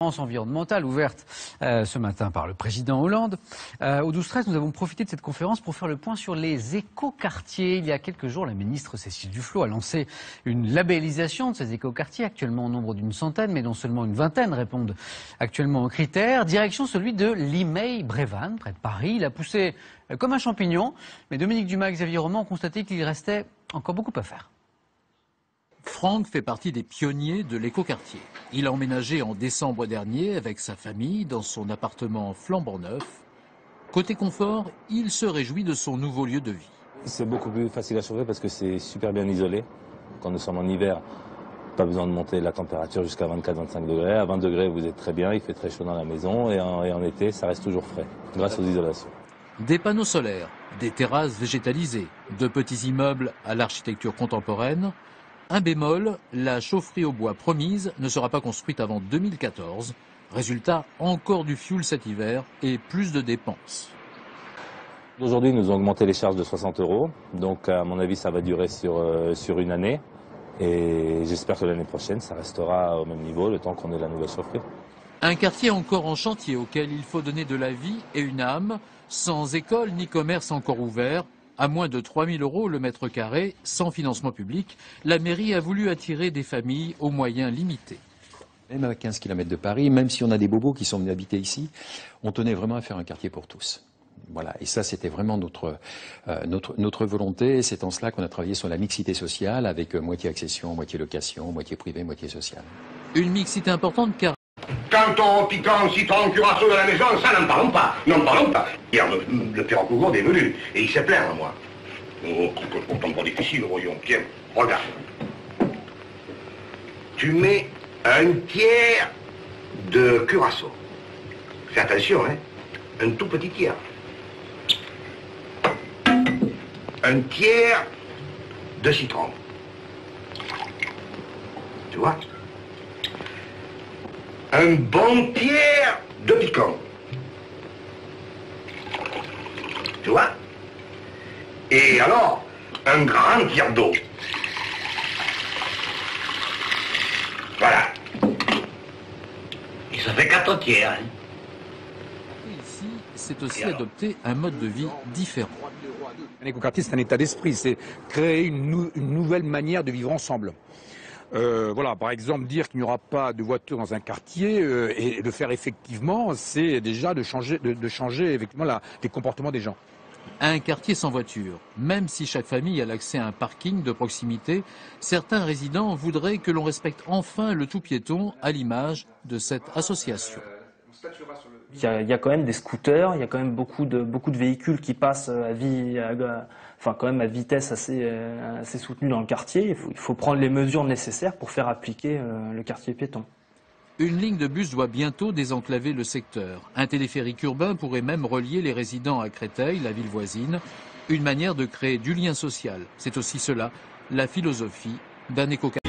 Environnementale ouverte ce matin par le président Hollande. Au 12-13, nous avons profité de cette conférence pour faire le point sur les écoquartiers. Il y a quelques jours, la ministre Cécile Duflot a lancé une labellisation de ces écoquartiers, actuellement au nombre d'une centaine, mais dont seulement une vingtaine répondent actuellement aux critères. Direction celui de Limeil-Brévannes, près de Paris. Il a poussé comme un champignon, mais Dominique Dumas et Xavier Roman ont constaté qu'il restait encore beaucoup à faire. Franck fait partie des pionniers de l'écoquartier. Il a emménagé en décembre dernier avec sa famille dans son appartement flambant neuf. Côté confort, il se réjouit de son nouveau lieu de vie. C'est beaucoup plus facile à chauffer parce que c'est super bien isolé. Quand nous sommes en hiver, pas besoin de monter la température jusqu'à 24-25 degrés. À 20 degrés, vous êtes très bien, il fait très chaud dans la maison et en été, ça reste toujours frais grâce aux isolations. Des panneaux solaires, des terrasses végétalisées, de petits immeubles à l'architecture contemporaine. Un bémol, la chaufferie au bois promise ne sera pas construite avant 2014. Résultat, encore du fioul cet hiver et plus de dépenses. Aujourd'hui, nous avons augmenté les charges de 60 €. Donc, à mon avis, ça va durer sur une année. Et j'espère que l'année prochaine, ça restera au même niveau, le temps qu'on ait la nouvelle chaufferie. Un quartier encore en chantier auquel il faut donner de la vie et une âme, sans école ni commerce encore ouvert. À moins de 3 000 € le mètre carré, sans financement public, la mairie a voulu attirer des familles aux moyens limités. Même à 15 km de Paris, même si on a des bobos qui sont venus habiter ici, on tenait vraiment à faire un quartier pour tous. Voilà, et ça c'était vraiment notre volonté. C'est en cela qu'on a travaillé sur la mixité sociale avec moitié accession, moitié location, moitié privée, moitié sociale. Une mixité importante car Canton, piquant, citron, curaçao de la maison, ça n'en parlons pas. N'en parlons pas. Hier, le père Cougourde est venu et il s'est plaint à moi. Oh, c'est pourtant pas difficile, voyons. Tiens, regarde. Tu mets un tiers de curaçao. Fais attention, hein. Un tout petit tiers. Un tiers de citron. Tu vois? Un bon tiers de piquant. Tu vois? Et alors, un grand tiers d'eau. Voilà. Et ça fait 4 tiers. Hein. ici, c'est aussi adopter un mode de vie différent. Un écoquartier, c'est un état d'esprit, c'est créer une nouvelle manière de vivre ensemble. Voilà, par exemple, dire qu'il n'y aura pas de voiture dans un quartier et le faire effectivement, c'est déjà de changer effectivement les comportements des gens. Un quartier sans voiture, même si chaque famille a l'accès à un parking de proximité, certains résidents voudraient que l'on respecte enfin le tout piéton à l'image de cette association. Il y a quand même des scooters, il y a quand même beaucoup de véhicules qui passent à vitesse assez soutenue dans le quartier. Il faut prendre les mesures nécessaires pour faire appliquer le quartier piéton. Une ligne de bus doit bientôt désenclaver le secteur. Un téléphérique urbain pourrait même relier les résidents à Créteil, la ville voisine. Une manière de créer du lien social. C'est aussi cela, la philosophie d'un écoquartier.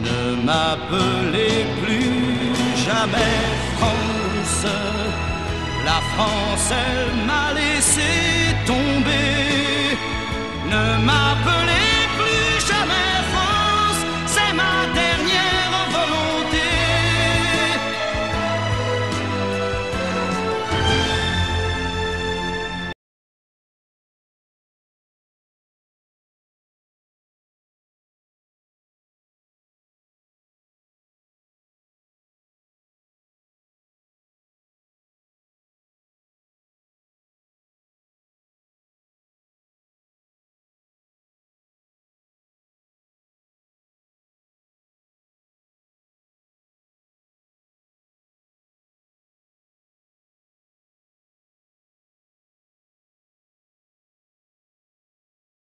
Ne m'appelez plus jamais France. La France, elle m'a laissé tomber. Ne m'appelez